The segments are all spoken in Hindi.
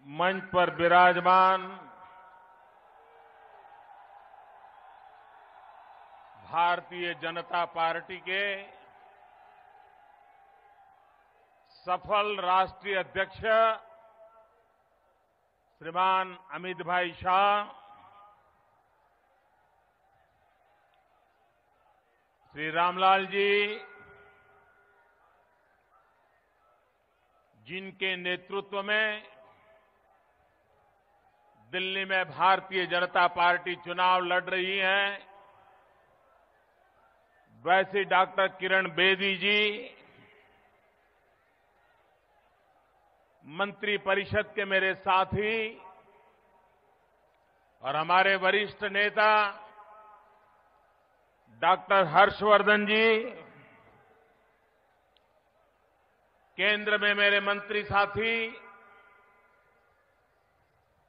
मंच पर विराजमान भारतीय जनता पार्टी के सफल राष्ट्रीय अध्यक्ष श्रीमान अमित भाई शाह, श्री रामलाल जी, जिनके नेतृत्व में दिल्ली में भारतीय जनता पार्टी चुनाव लड़ रही है, वैसे डॉक्टर किरण बेदी जी, मंत्री परिषद के मेरे साथी और हमारे वरिष्ठ नेता डॉक्टर हर्षवर्धन जी, केंद्र में मेरे मंत्री साथी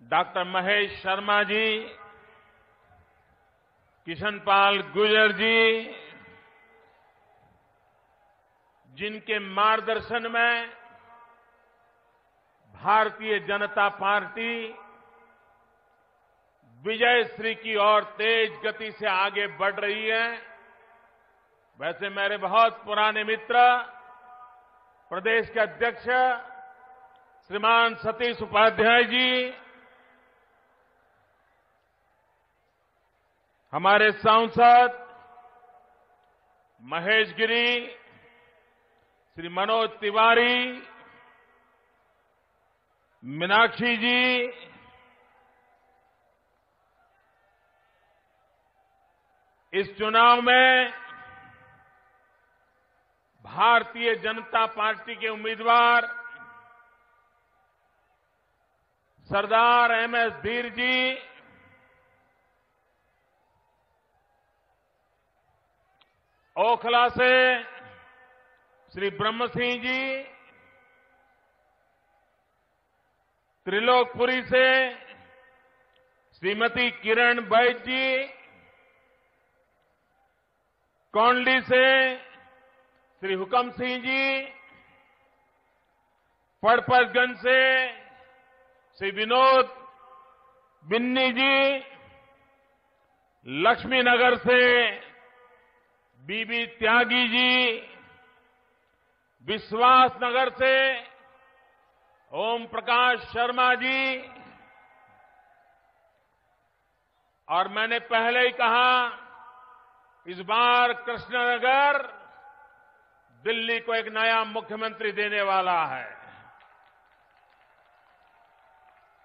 डॉक्टर महेश शर्मा जी, किशन पाल गुर्जर जी, जिनके मार्गदर्शन में भारतीय जनता पार्टी विजयश्री की ओर तेज गति से आगे बढ़ रही है। वैसे मेरे बहुत पुराने मित्र प्रदेश के अध्यक्ष श्रीमान सतीश उपाध्याय जी, हमारे सांसद महेश गिरी, श्री मनोज तिवारी, मीनाक्षी जी, इस चुनाव में भारतीय जनता पार्टी के उम्मीदवार सरदार एमएस धीर जी, ओखला से श्री ब्रह्म सिंह जी, त्रिलोकपुरी से श्रीमती किरण बैद जी, कौंडली से श्री हुकम सिंह जी, पड़पतगंज से श्री विनोद बिन्नी जी, लक्ष्मीनगर से बीबी त्यागी जी, विश्वासनगर से ओम प्रकाश शर्मा जी, और मैंने पहले ही कहा, इस बार कृष्णनगर दिल्ली को एक नया मुख्यमंत्री देने वाला है।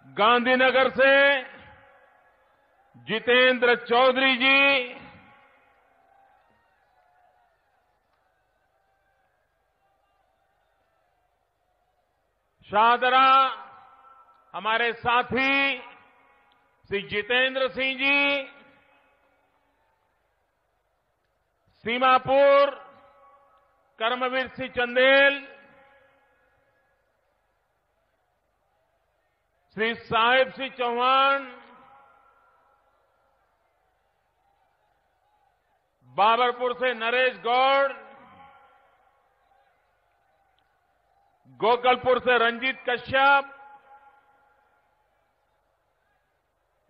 गांधीनगर से जितेंद्र चौधरी जी, शाहदरा हमारे साथी श्री जितेंद्र सिंह जी, सीमापुर कर्मवीर सिंह चंदेल, श्री साहिब सिंह चौहान, बाबरपुर से नरेश गौड़, गोकलपुर से रंजीत कश्यप,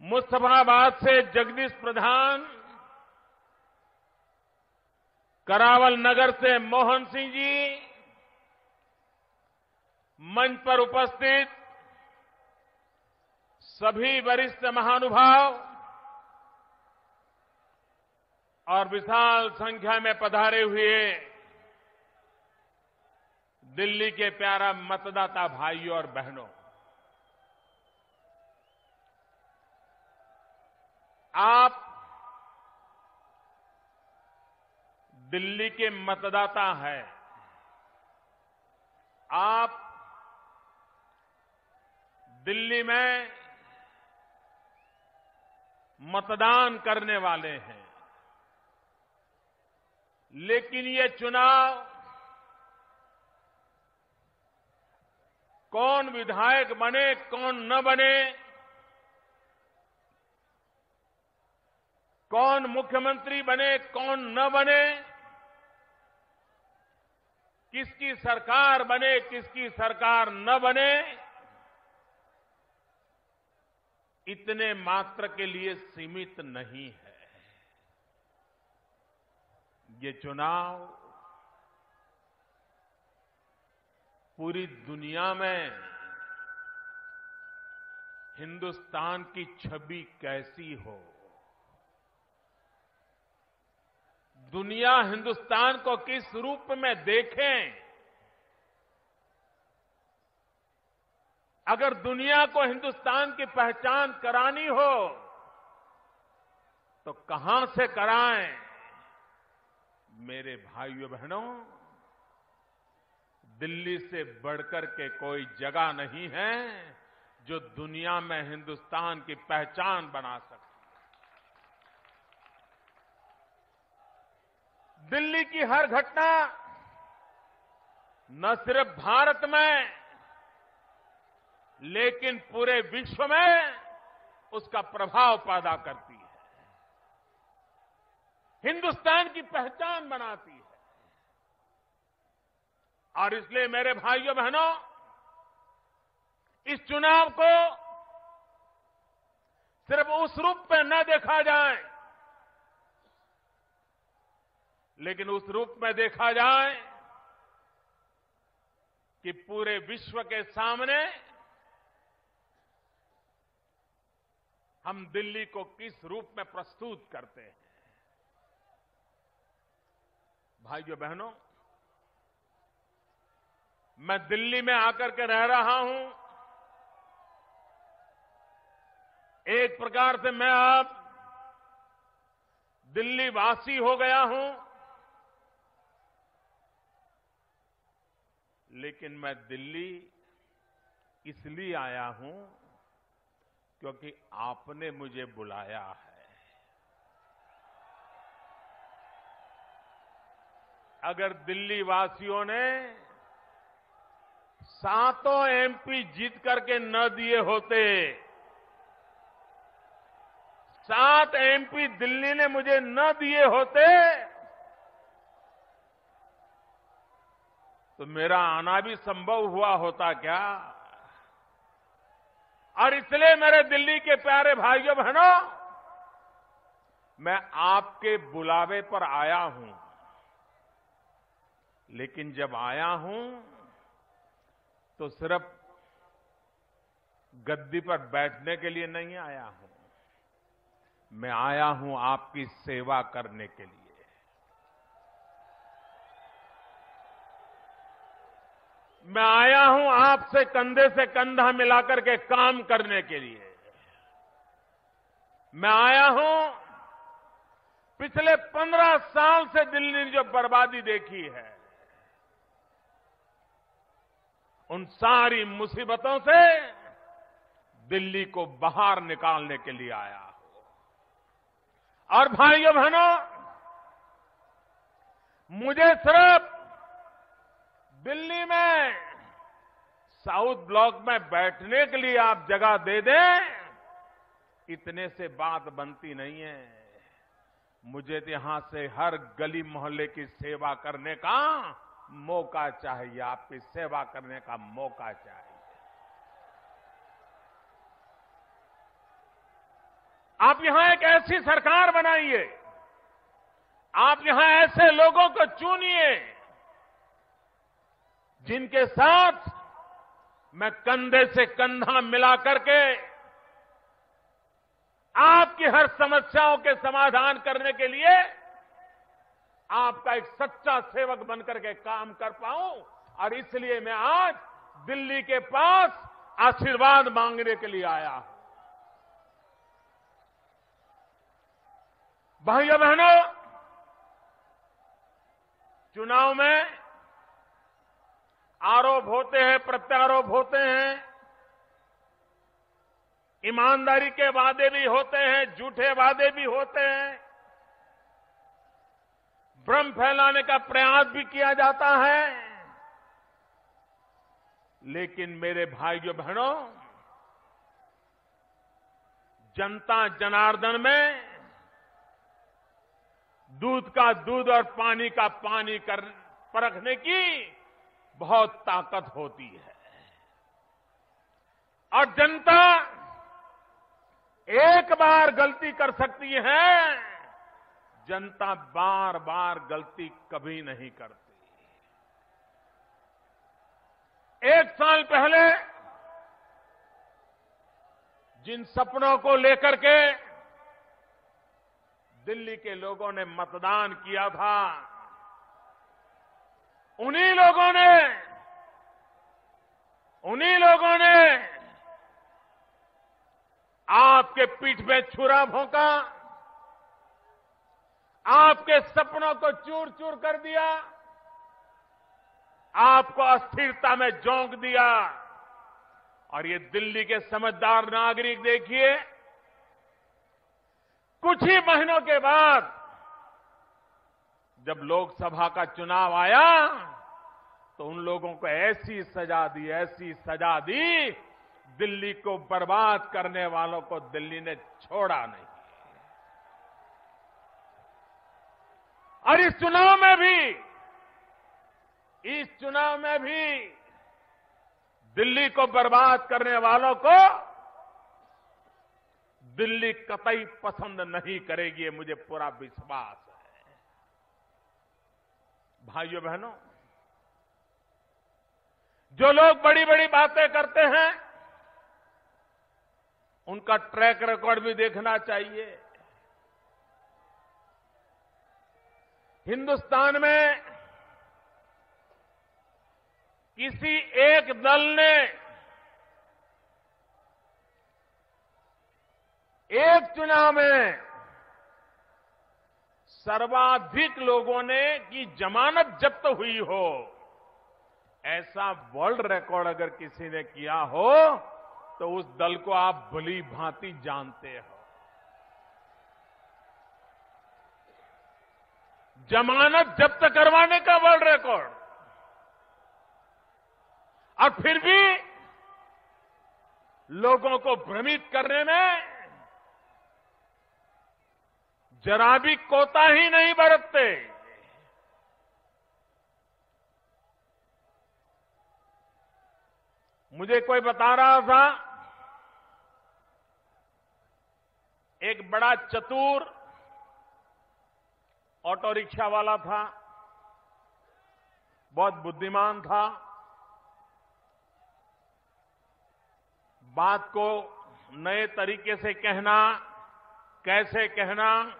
मुस्तफाबाद से जगदीश प्रधान, करावल नगर से मोहन सिंह जी, मंच पर उपस्थित सभी वरिष्ठ महानुभाव और विशाल संख्या में पधारे हुए दिल्ली के प्यारा मतदाता भाइयों और बहनों, आप दिल्ली के मतदाता हैं। आप दिल्ली में मतदान करने वाले हैं, लेकिन ये चुनाव कौन विधायक बने, कौन न बने, कौन मुख्यमंत्री बने, कौन न बने, किसकी सरकार बने, किसकी सरकार न बने, इतने मात्र के लिए सीमित नहीं है। ये चुनाव पूरी दुनिया में हिंदुस्तान की छवि कैसी हो, दुनिया हिंदुस्तान को किस रूप में देखें, अगर दुनिया को हिंदुस्तान की पहचान करानी हो तो कहां से कराएं? मेरे भाइयों बहनों, दिल्ली से बढ़कर के कोई जगह नहीं है जो दुनिया में हिंदुस्तान की पहचान बना सकती है। दिल्ली की हर घटना न सिर्फ भारत में लेकिन पूरे विश्व में उसका प्रभाव पैदा करती है, हिंदुस्तान की पहचान बनाती है। और इसलिए मेरे भाइयों बहनों, इस चुनाव को सिर्फ उस रूप में न देखा जाए, लेकिन उस रूप में देखा जाए कि पूरे विश्व के सामने हम दिल्ली को किस रूप में प्रस्तुत करते हैं। भाइयों बहनों, मैं दिल्ली में आकर के रह रहा हूं। एक प्रकार से मैं अब दिल्ली वासी हो गया हूं, लेकिन मैं दिल्ली इसलिए आया हूं क्योंकि आपने मुझे बुलाया है। अगर दिल्ली वासियों ने सातों एमपी जीत करके न दिए होते, 7 एमपी दिल्ली ने मुझे न दिए होते, तो मेरा आना भी संभव हुआ होता क्या? और इसलिए मेरे दिल्ली के प्यारे भाइयों बहनों, मैं आपके बुलावे पर आया हूं, लेकिन जब आया हूं तो सिर्फ गद्दी पर बैठने के लिए नहीं आया हूं, मैं आया हूं आपकी सेवा करने के लिए। मैं आया हूं आपसे कंधे से कंधा मिलाकर के काम करने के लिए। मैं आया हूं पिछले 15 साल से दिल्ली ने जो बर्बादी देखी है, उन सारी मुसीबतों से दिल्ली को बाहर निकालने के लिए आया हूं। और भाइयों बहनों, मुझे सिर्फ दिल्ली में साउथ ब्लॉक में बैठने के लिए आप जगह दे दें, इतने से बात बनती नहीं है। मुझे तो यहां से हर गली मोहल्ले की सेवा करने का मौका चाहिए, आपकी सेवा करने का मौका चाहिए। आप यहां एक ऐसी सरकार बनाइए, आप यहां ऐसे लोगों को चुनिए जिनके साथ मैं कंधे से कंधा मिला करके आपकी हर समस्याओं के समाधान करने के लिए आपका एक सच्चा सेवक बनकर के काम कर पाऊं। और इसलिए मैं आज दिल्ली के पास आशीर्वाद मांगने के लिए आया हूं। भाइयों बहनों, चुनाव में आरोप होते हैं, प्रत्यारोप होते हैं, ईमानदारी के वादे भी होते हैं, झूठे वादे भी होते हैं, भ्रम फैलाने का प्रयास भी किया जाता है। लेकिन मेरे भाइयों बहनों, जनता जनार्दन में दूध का दूध और पानी का पानी परखने की बहुत ताकत होती है। और जनता एक बार गलती कर सकती है, जनता बार बार गलती कभी नहीं करती। एक साल पहले जिन सपनों को लेकर के दिल्ली के लोगों ने मतदान किया था, उन्हीं लोगों ने आपके पीठ पे छुरा भोंका, आपके सपनों को चूर चूर कर दिया, आपको अस्थिरता में झोंक दिया। और ये दिल्ली के समझदार नागरिक देखिए, कुछ ही महीनों के बाद जब लोकसभा का चुनाव आया तो उन लोगों को ऐसी सजा दी, दिल्ली को बर्बाद करने वालों को दिल्ली ने छोड़ा नहीं। और इस चुनाव में भी दिल्ली को बर्बाद करने वालों को दिल्ली कतई पसंद नहीं करेगी, ये मुझे पूरा विश्वास है। भाइयों बहनों, जो लोग बड़ी बड़ी बातें करते हैं उनका ट्रैक रिकॉर्ड भी देखना चाहिए। हिंदुस्तान में किसी एक दल ने एक चुनाव में सर्वाधिक लोगों ने की जमानत जब्त हुई हो, ऐसा वर्ल्ड रिकॉर्ड अगर किसी ने किया हो तो उस दल को आप भली भांति जानते हो। जमानत जब्त करवाने का वर्ल्ड रिकॉर्ड, और फिर भी लोगों को भ्रमित करने में जरा भी कोताही नहीं बरतते। मुझे कोई बता रहा था, एक बड़ा चतुर ऑटो रिक्शा वाला था, बहुत बुद्धिमान था, बात को नए तरीके से कहना, कैसे कहना,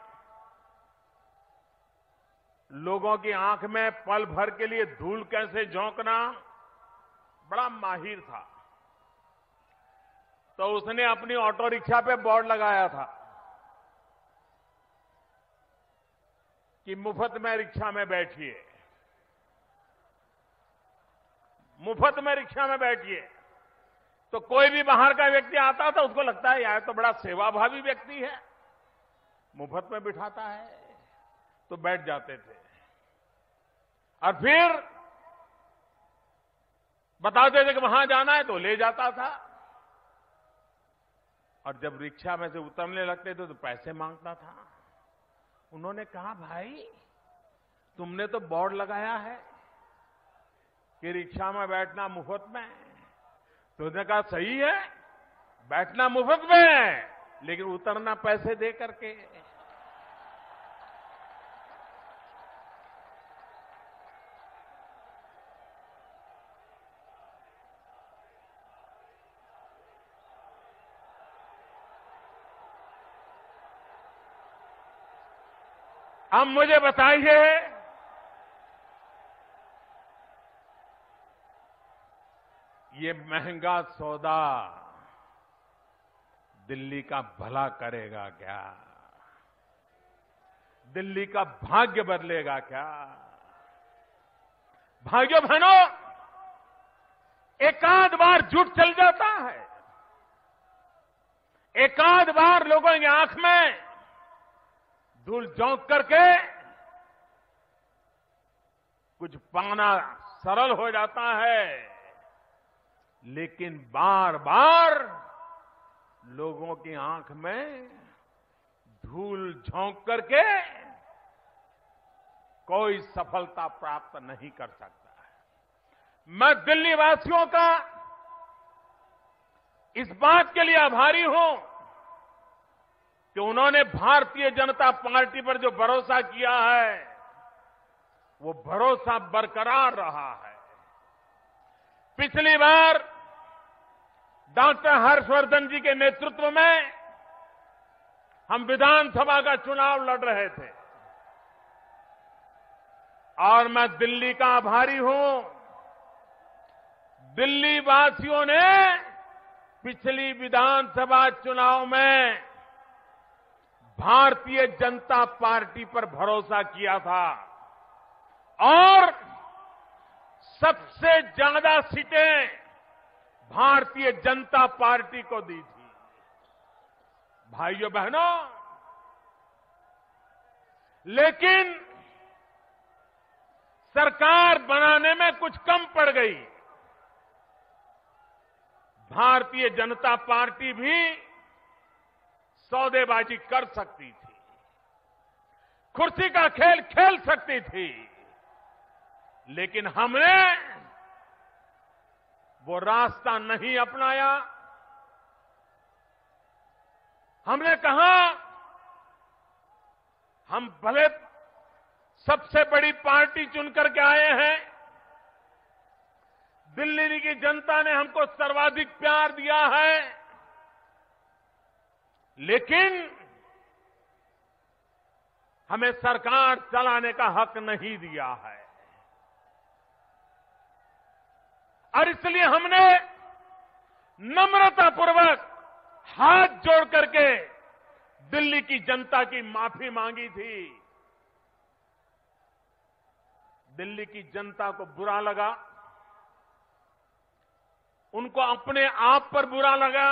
लोगों की आंख में पल भर के लिए धूल कैसे झोंकना, बड़ा माहिर था। तो उसने अपनी ऑटो रिक्शा पे बोर्ड लगाया था कि मुफ्त में रिक्शा में बैठिए, मुफ्त में रिक्शा में बैठिए। तो कोई भी बाहर का व्यक्ति आता था, उसको लगता है यार तो बड़ा सेवाभावी व्यक्ति है, मुफ्त में बिठाता है, तो बैठ जाते थे। और फिर बताते थे कि वहां जाना है तो ले जाता था। और जब रिक्शा में से उतरने लगते थे तो पैसे मांगता था। उन्होंने कहा, भाई तुमने तो बोर्ड लगाया है कि रिक्शा में बैठना मुफ्त में। तो उसने कहा, सही है, बैठना मुफ्त में है, लेकिन उतरना पैसे दे करके। अब मुझे बताइए, ये महंगा सौदा दिल्ली का भला करेगा क्या? दिल्ली का भाग्य बदलेगा क्या? भाइयों बहनों, एकाध बार झूठ चल जाता है, एकाध बार लोगों की आंख में धूल झोंक करके कुछ पाना सरल हो जाता है, लेकिन बार बार लोगों की आंख में धूल झोंक करके कोई सफलता प्राप्त नहीं कर सकता है। मैं दिल्ली वासियों का इस बात के लिए आभारी हूं कि उन्होंने भारतीय जनता पार्टी पर जो भरोसा किया है वो भरोसा बरकरार रहा है। पिछली बार डॉक्टर हर्षवर्धन जी के नेतृत्व में हम विधानसभा का चुनाव लड़ रहे थे और मैं दिल्ली का आभारी हूं। दिल्ली वासियों ने पिछली विधानसभा चुनाव में भारतीय जनता पार्टी पर भरोसा किया था और सबसे ज्यादा सीटें भारतीय जनता पार्टी को दी थी। भाइयों बहनों, लेकिन सरकार बनाने में कुछ कम पड़ गई। भारतीय जनता पार्टी भी सौदेबाजी कर सकती थी, कुर्सी का खेल खेल सकती थी, लेकिन हमने वो रास्ता नहीं अपनाया। हमने कहा हम भले सबसे बड़ी पार्टी चुनकर के आए हैं, दिल्ली की जनता ने हमको सर्वाधिक प्यार दिया है, लेकिन हमें सरकार चलाने का हक नहीं दिया है। और इसलिए हमने नम्रतापूर्वक हाथ जोड़ करके दिल्ली की जनता की माफी मांगी थी। दिल्ली की जनता को बुरा लगा, उनको अपने आप पर बुरा लगा।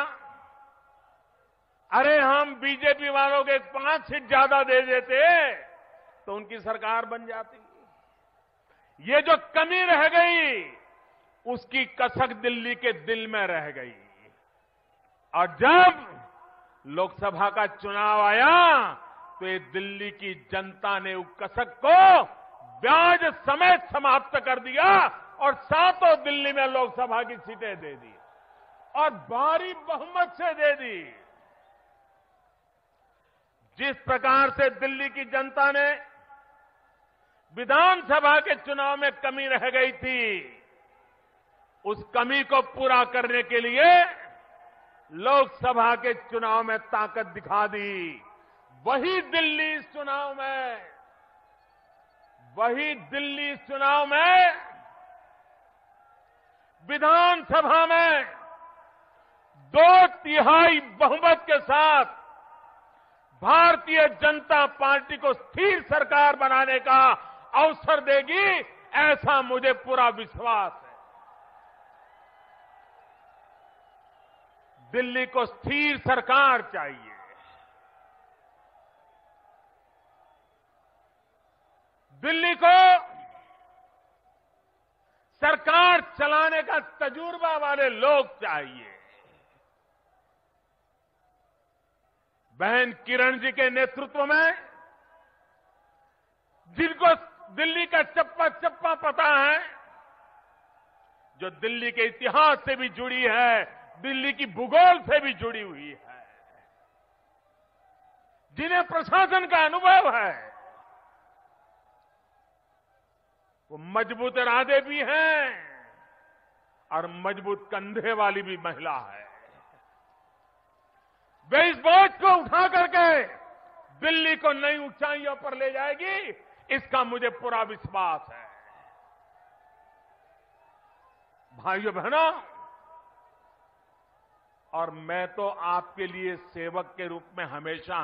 अरे हम बीजेपी वालों के 5 सीट ज्यादा दे देते तो उनकी सरकार बन जाती। ये जो कमी रह गई उसकी कसक दिल्ली के दिल में रह गई। और जब लोकसभा का चुनाव आया तो ये दिल्ली की जनता ने उस कसक को ब्याज समेत समाप्त कर दिया और सातों दिल्ली में लोकसभा की सीटें दे दी और भारी बहुमत से दे दी। जिस प्रकार से दिल्ली की जनता ने विधानसभा के चुनाव में कमी रह गई थी, उस कमी को पूरा करने के लिए लोकसभा के चुनाव में ताकत दिखा दी। वही दिल्ली इस चुनाव में विधानसभा में 2/3 बहुमत के साथ भारतीय जनता पार्टी को स्थिर सरकार बनाने का अवसर देगी, ऐसा मुझे पूरा विश्वास है। दिल्ली को स्थिर सरकार चाहिए। दिल्ली को सरकार चलाने का तजुर्बा वाले लोग चाहिए। बहन किरण जी के नेतृत्व में, जिनको दिल्ली का चप्पा चप्पा पता है, जो दिल्ली के इतिहास से भी जुड़ी है, दिल्ली की भूगोल से भी जुड़ी हुई है, जिन्हें प्रशासन का अनुभव है, वो मजबूत इरादे भी हैं और मजबूत कंधे वाली भी महिला है। वे इस बोझ को उठा करके दिल्ली को नई ऊंचाइयों पर ले जाएगी, इसका मुझे पूरा विश्वास है। भाइयों बहनों, और मैं तो आपके लिए सेवक के रूप में हमेशा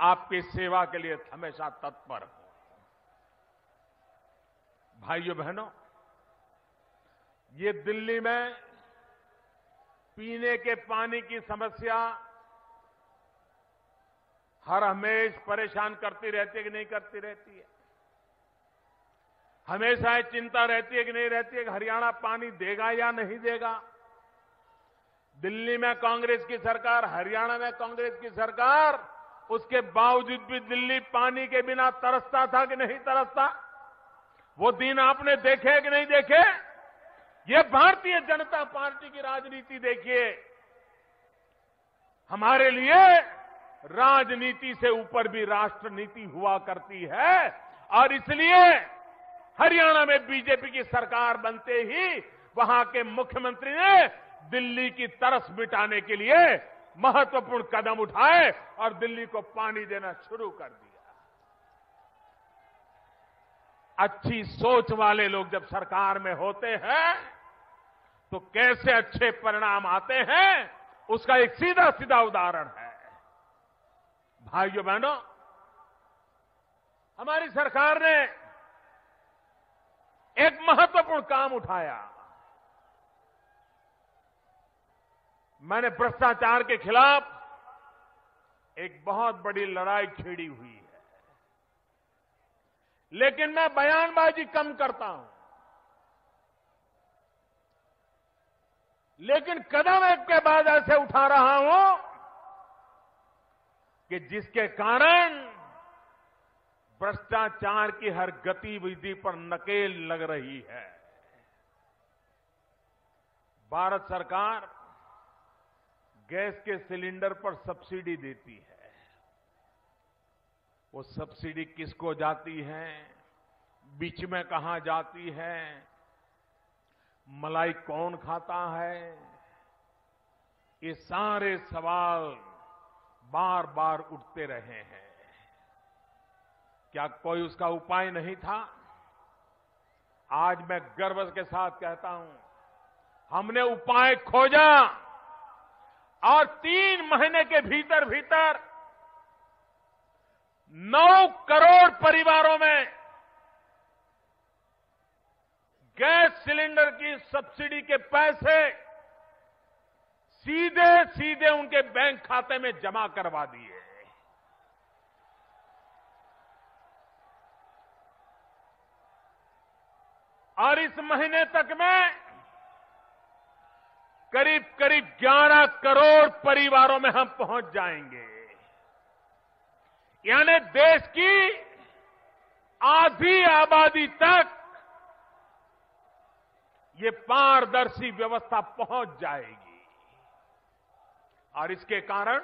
आपकी सेवा के लिए हमेशा तत्पर हूं। भाइयों बहनों, ये दिल्ली में पीने के पानी की समस्या हर हमेश परेशान करती रहती है कि नहीं करती रहती है? हमेशा ये चिंता रहती है कि नहीं रहती है कि हरियाणा पानी देगा या नहीं देगा? दिल्ली में कांग्रेस की सरकार, हरियाणा में कांग्रेस की सरकार, उसके बावजूद भी दिल्ली पानी के बिना तरसता था कि नहीं तरसता? वो दिन आपने देखे कि नहीं देखे? ये भारतीय जनता पार्टी की राजनीति देखिए। हमारे लिए राजनीति से ऊपर भी राष्ट्रनीति हुआ करती है और इसलिए हरियाणा में बीजेपी की सरकार बनते ही वहां के मुख्यमंत्री ने दिल्ली की तरस मिटाने के लिए महत्वपूर्ण कदम उठाए और दिल्ली को पानी देना शुरू कर दिया। अच्छी सोच वाले लोग जब सरकार में होते हैं तो कैसे अच्छे परिणाम आते हैं, उसका एक सीधा सीधा उदाहरण है। भाइयों बहनों, हमारी सरकार ने एक महत्वपूर्ण काम उठाया। मैंने भ्रष्टाचार के खिलाफ एक बहुत बड़ी लड़ाई छेड़ी हुई है, लेकिन मैं बयानबाजी कम करता हूं, लेकिन कदम एक के बाद ऐसे उठा रहा हूं कि जिसके कारण भ्रष्टाचार की हर गतिविधि पर नकेल लग रही है। भारत सरकार गैस के सिलेंडर पर सब्सिडी देती है। वो सब्सिडी किसको जाती है, बीच में कहां जाती है, मलाई कौन खाता है, ये सारे सवाल बार बार उठते रहे हैं। क्या कोई उसका उपाय नहीं था? आज मैं गर्व के साथ कहता हूं, हमने उपाय खोजा और 3 महीने के भीतर भीतर 9 करोड़ परिवारों में गैस सिलेंडर की सब्सिडी के पैसे सीधे सीधे उनके बैंक खाते में जमा करवा दिए। और इस महीने तक में करीब करीब 11 करोड़ परिवारों में हम पहुंच जाएंगे। यानी देश की आधी आबादी तक ये पारदर्शी व्यवस्था पहुंच जाएगी। और इसके कारण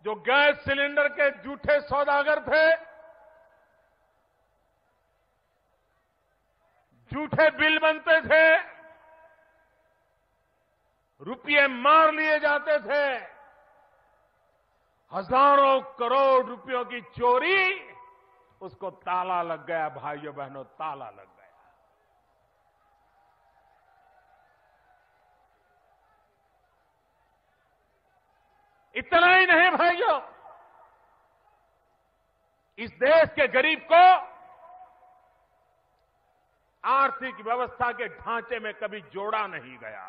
जो गैस सिलेंडर के झूठे सौदागर थे, झूठे बिल बनते थे, रुपये मार लिए जाते थे, हजारों करोड़ रुपयों की चोरी, उसको ताला लग गया। भाइयों बहनों, ताला लग गया। इतना ही नहीं भाइयों, इस देश के गरीब को आर्थिक व्यवस्था के ढांचे में कभी जोड़ा नहीं गया।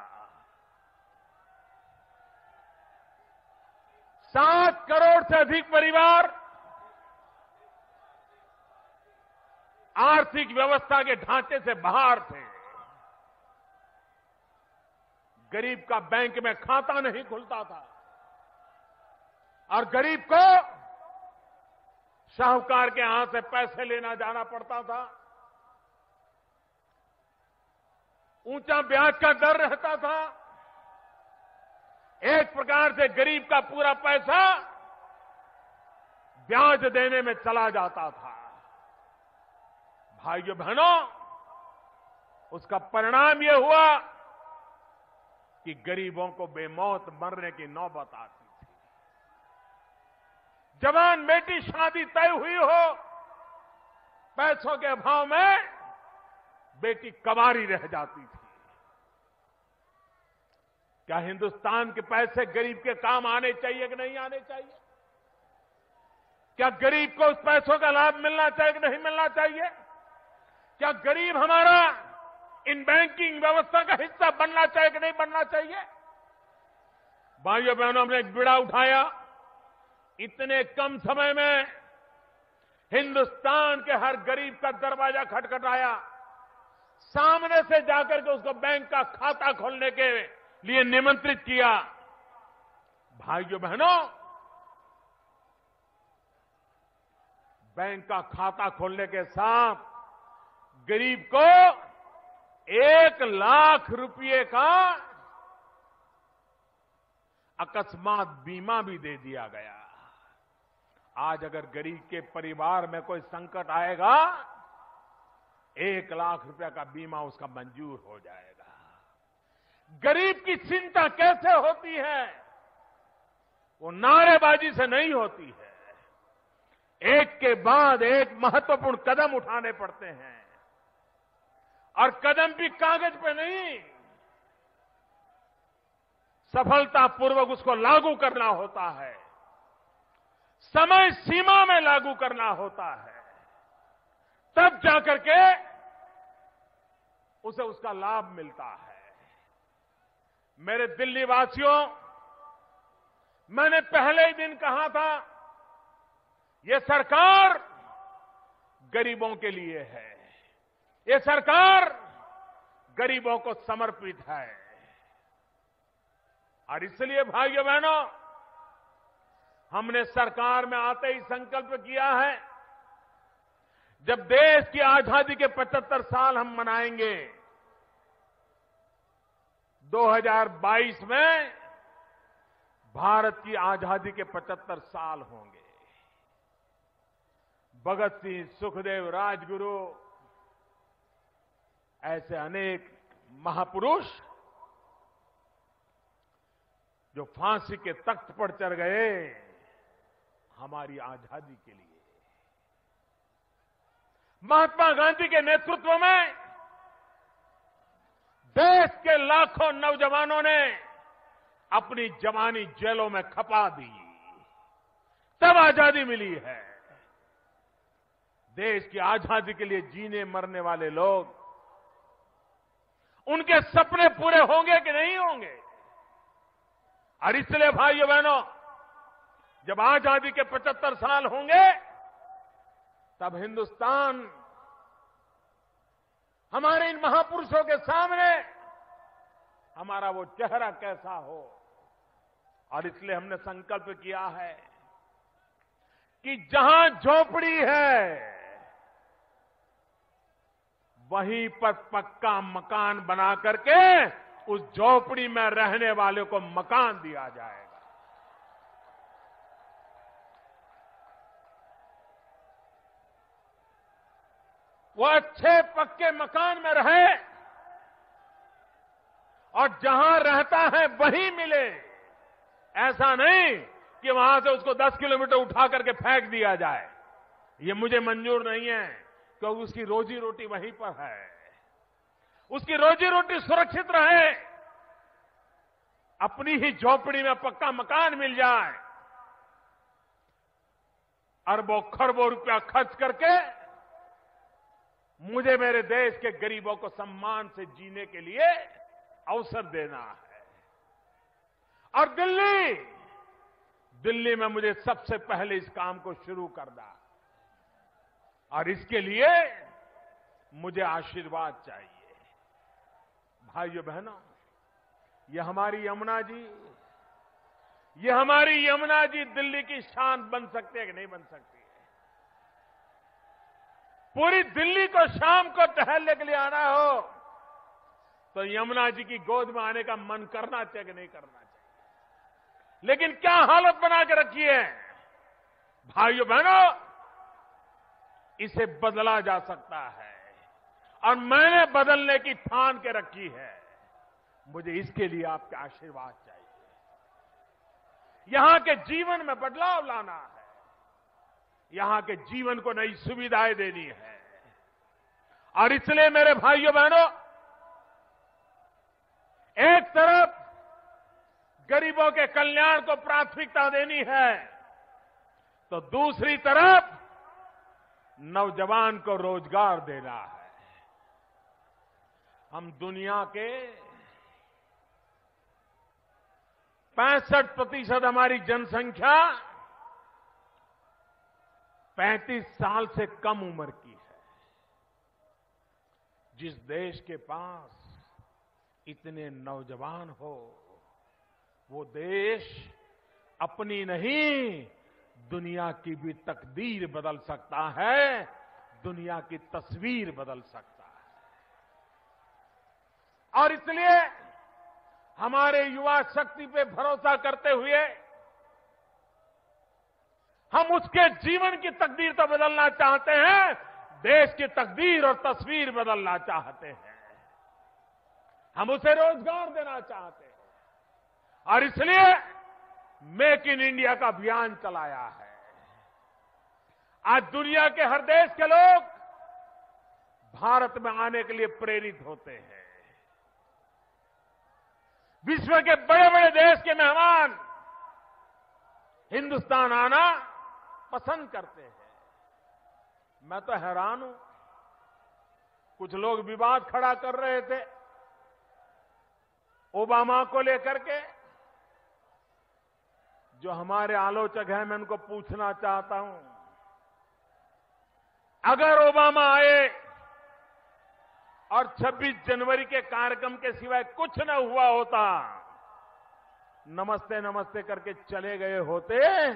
7 करोड़ से अधिक परिवार आर्थिक व्यवस्था के ढांचे से बाहर थे। गरीब का बैंक में खाता नहीं खुलता था और गरीब को साहूकार के हाथ से पैसे लेना जाना पड़ता था। ऊंचा ब्याज का दर रहता था। एक प्रकार से गरीब का पूरा पैसा ब्याज देने में चला जाता था। भाइयों बहनों, उसका परिणाम यह हुआ कि गरीबों को बेमौत मरने की नौबत आती थी। जवान बेटी शादी तय हुई हो, पैसों के अभाव में बेटी कवारी रह जाती थी। क्या हिंदुस्तान के पैसे गरीब के काम आने चाहिए कि नहीं आने चाहिए? क्या गरीब को उस पैसों का लाभ मिलना चाहिए कि नहीं मिलना चाहिए? क्या गरीब हमारा इन बैंकिंग व्यवस्था का हिस्सा बनना चाहिए कि नहीं बनना चाहिए? भाइयों बहनों, हमने एक बीड़ा उठाया। इतने कम समय में हिंदुस्तान के हर गरीब का दरवाजा खटखटाया, सामने से जाकर के उसको बैंक का खाता खोलने के लिए निमंत्रित किया। भाइयों बहनों, बैंक का खाता खोलने के साथ गरीब को 1 लाख रुपये का अकस्मात बीमा भी दे दिया गया। आज अगर गरीब के परिवार में कोई संकट आएगा, 1 लाख रुपए का बीमा उसका मंजूर हो जाएगा। गरीब की चिंता कैसे होती है? वो नारेबाजी से नहीं होती है। एक के बाद एक महत्वपूर्ण कदम उठाने पड़ते हैं, और कदम भी कागज पे नहीं, सफलतापूर्वक उसको लागू करना होता है, समय सीमा में लागू करना होता है, तब जाकर के उसे उसका लाभ मिलता है। मेरे दिल्ली वासियों, मैंने पहले ही दिन कहा था, ये सरकार गरीबों के लिए है, ये सरकार गरीबों को समर्पित है। और इसलिए भाइयों बहनों, हमने सरकार में आते ही संकल्प किया है, जब देश की आजादी के 75 साल हम मनाएंगे, 2022 में भारत की आजादी के 75 साल होंगे। भगत सिंह, सुखदेव, राजगुरु, ऐसे अनेक महापुरुष जो फांसी के तख्त पर चढ़ गए हमारी आजादी के लिए। महात्मा गांधी के नेतृत्व में देश के लाखों नौजवानों ने अपनी जवानी जेलों में खपा दी, तब आजादी मिली है। देश की आजादी के लिए जीने मरने वाले लोग, उनके सपने पूरे होंगे कि नहीं होंगे? और इसलिए भाइयों बहनों, जब आजादी के 75 साल होंगे, तब हिंदुस्तान हमारे इन महापुरुषों के सामने हमारा वो चेहरा कैसा हो। और इसलिए हमने संकल्प किया है कि जहां झोपड़ी है, वहीं पर पक्का मकान बना करके उस झोपड़ी में रहने वाले को मकान दिया जाएगा। वो अच्छे पक्के मकान में रहे और जहां रहता है वहीं मिले। ऐसा नहीं कि वहां से उसको 10 किलोमीटर उठा करके फेंक दिया जाए, ये मुझे मंजूर नहीं है, क्योंकि उसकी रोजी रोटी वहीं पर है। उसकी रोजी रोटी सुरक्षित रहे, अपनी ही झोपड़ी में पक्का मकान मिल जाए, अरबों खरबों रुपया खर्च करके मुझे मेरे देश के गरीबों को सम्मान से जीने के लिए अवसर देना है। और दिल्ली में मुझे सबसे पहले इस काम को शुरू करना, और इसके लिए मुझे आशीर्वाद चाहिए। भाइयों बहनों, ये हमारी यमुना जी दिल्ली की शान बन सकती है कि नहीं बन सकती है? पूरी दिल्ली को शाम को टहलने के लिए आना हो तो यमुना जी की गोद में आने का मन करना चाहिए कि नहीं करना चाहिए? लेकिन क्या हालत बना के रखी है भाइयों बहनों, इसे बदला जा सकता है, और मैंने बदलने की ठान के रखी है। मुझे इसके लिए आपके आशीर्वाद चाहिए। यहां के जीवन में बदलाव लाना है, यहां के जीवन को नई सुविधाएं देनी है। और इसलिए मेरे भाइयों बहनों, एक तरफ गरीबों के कल्याण को प्राथमिकता देनी है, तो दूसरी तरफ नौजवान को रोजगार देना है। हम दुनिया के 65% हमारी जनसंख्या 35 साल से कम उम्र की है। जिस देश के पास इतने नौजवान हो, वो देश अपनी नहीं दुनिया की भी तकदीर बदल सकता है, दुनिया की तस्वीर बदल सकता है। और इसलिए हमारे युवा शक्ति पे भरोसा करते हुए हम उसके जीवन की तकदीर तो बदलना चाहते हैं, देश की तकदीर और तस्वीर बदलना चाहते हैं। हम उसे रोजगार देना चाहते हैं और इसलिए मेक इन इंडिया का अभियान चलाया है। आज दुनिया के हर देश के लोग भारत में आने के लिए प्रेरित होते हैं। विश्व के बड़े बड़े देश के मेहमान हिंदुस्तान आना पसंद करते हैं। मैं तो हैरान हूं, कुछ लोग विवाद खड़ा कर रहे थे ओबामा को लेकर के। जो हमारे आलोचक हैं, मैं उनको पूछना चाहता हूं, अगर ओबामा आए और 26 जनवरी के कार्यक्रम के सिवाय कुछ न हुआ होता, नमस्ते नमस्ते करके चले गए होते,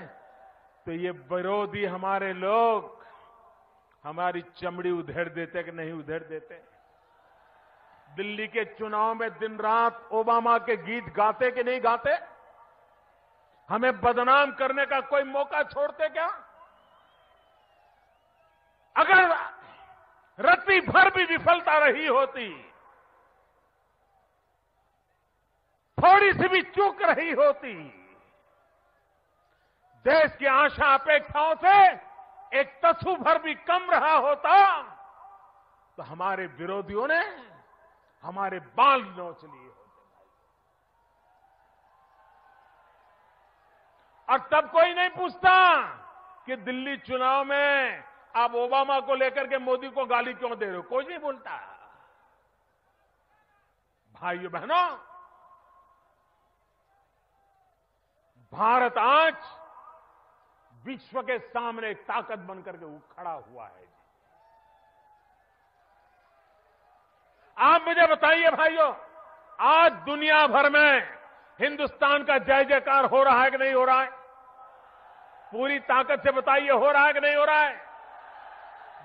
तो ये विरोधी हमारे लोग हमारी चमड़ी उधेड़ देते कि नहीं उधेड़ देते? दिल्ली के चुनाव में दिन रात ओबामा के गीत गाते कि नहीं गाते? हमें बदनाम करने का कोई मौका छोड़ते क्या? अगर रत्ती भर भी विफलता रही होती, थोड़ी सी भी चूक रही होती, देश की आशा अपेक्षाओं से एक तसु भर भी कम रहा होता, तो हमारे विरोधियों ने हमारे बाल नोच लिए होते। और तब कोई नहीं पूछता कि दिल्ली चुनाव में आप ओबामा को लेकर के मोदी को गाली क्यों दे रहे हो, कोई नहीं बोलता। भाइयों बहनों, भारत आज विश्व के सामने एक ताकत बनकर के खड़ा हुआ है। आप मुझे बताइए भाइयों, आज दुनिया भर में हिंदुस्तान का जय जयकार हो रहा है कि नहीं हो रहा है? पूरी ताकत से बताइए, हो रहा है कि नहीं हो रहा है?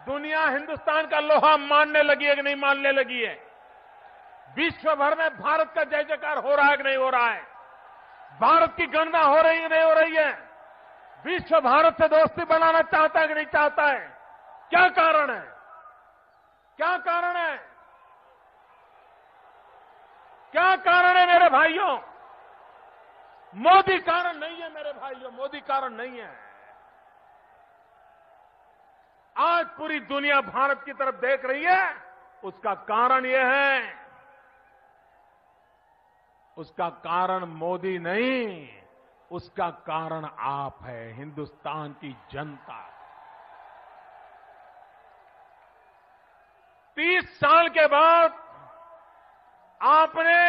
दुनिया हिंदुस्तान का लोहा मानने लगी है कि नहीं मानने लगी है? विश्व भर में भारत का जय जयकार हो रहा है कि नहीं हो रहा है? भारत की गणना हो रही है कि नहीं हो रही है? विश्व भारत से दोस्ती बनाना चाहता है कि नहीं चाहता है? क्या कारण है? क्या कारण है? क्या कारण है मेरे भाइयों? मोदी कारण नहीं है मेरे भाइयों, मोदी कारण नहीं है। आज पूरी दुनिया भारत की तरफ देख रही है, उसका कारण यह है, उसका कारण मोदी नहीं, उसका कारण आप है, हिंदुस्तान की जनता। 30 साल के बाद आपने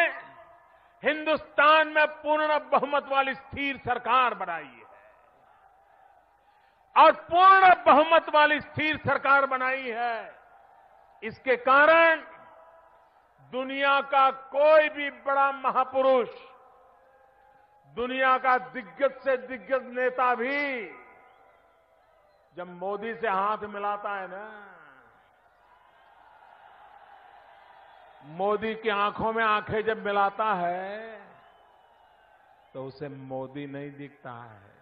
हिंदुस्तान में पूर्ण बहुमत वाली स्थिर सरकार बनाई है, और पूर्ण बहुमत वाली स्थिर सरकार बनाई है। इसके कारण दुनिया का कोई भी बड़ा महापुरुष, दुनिया का दिग्गज से दिग्गज नेता भी जब मोदी से हाथ मिलाता है ना, मोदी की आंखों में आंखें जब मिलाता है, तो उसे मोदी नहीं दिखता है,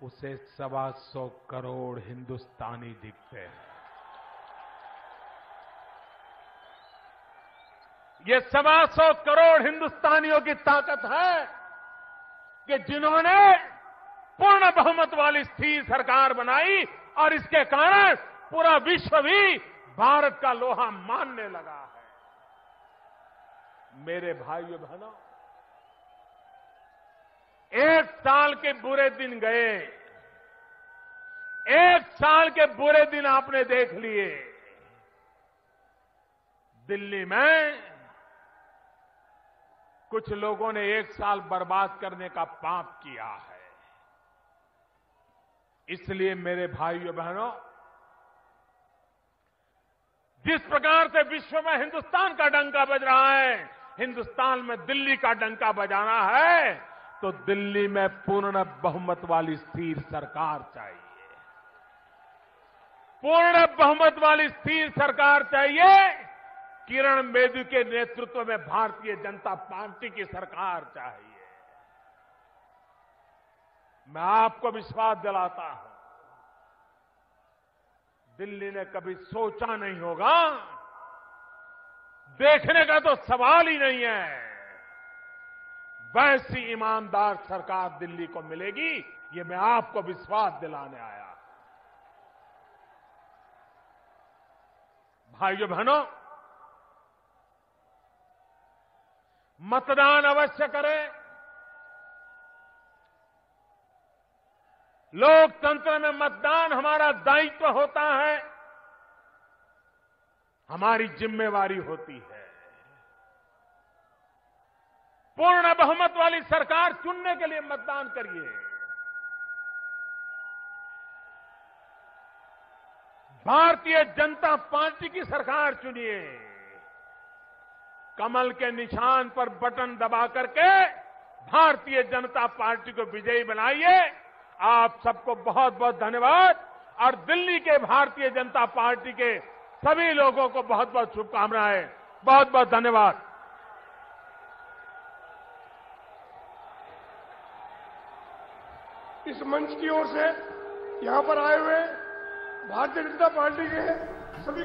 उसे 125 करोड़ हिंदुस्तानी दिखते हैं। ये 125 करोड़ हिंदुस्तानियों की ताकत है कि जिन्होंने पूर्ण बहुमत वाली स्थिर सरकार बनाई, और इसके कारण पूरा विश्व भी भारत का लोहा मानने लगा है। मेरे भाइयों बहनों, 1 साल के बुरे दिन गए, 1 साल के बुरे दिन आपने देख लिए। दिल्ली में कुछ लोगों ने 1 साल बर्बाद करने का पाप किया है। इसलिए मेरे भाइयों बहनों, जिस प्रकार से विश्व में हिंदुस्तान का डंका बज रहा है, हिंदुस्तान में दिल्ली का डंका बजाना है, तो दिल्ली में पूर्ण बहुमत वाली स्थिर सरकार चाहिए। पूर्ण बहुमत वाली स्थिर सरकार चाहिए, किरण बेदी के नेतृत्व में भारतीय जनता पार्टी की सरकार चाहिए। मैं आपको विश्वास दिलाता हूं, दिल्ली ने कभी सोचा नहीं होगा, देखने का तो सवाल ही नहीं है, वैसी ईमानदार सरकार दिल्ली को मिलेगी। ये मैं आपको विश्वास दिलाने आया। भाइयों बहनों, मतदान अवश्य करें। लोकतंत्र में मतदान हमारा दायित्व होता है, हमारी जिम्मेवारी होती है। पूर्ण बहुमत वाली सरकार चुनने के लिए मतदान करिए। भारतीय जनता पार्टी की सरकार चुनिए। कमल के निशान पर बटन दबा करके भारतीय जनता पार्टी को विजयी बनाइए। आप सबको बहुत बहुत धन्यवाद और दिल्ली के भारतीय जनता पार्टी के सभी लोगों को बहुत बहुत शुभकामनाएं। बहुत बहुत धन्यवाद। इस मंच की ओर से यहां पर आए हुए भारतीय जनता पार्टी के सभी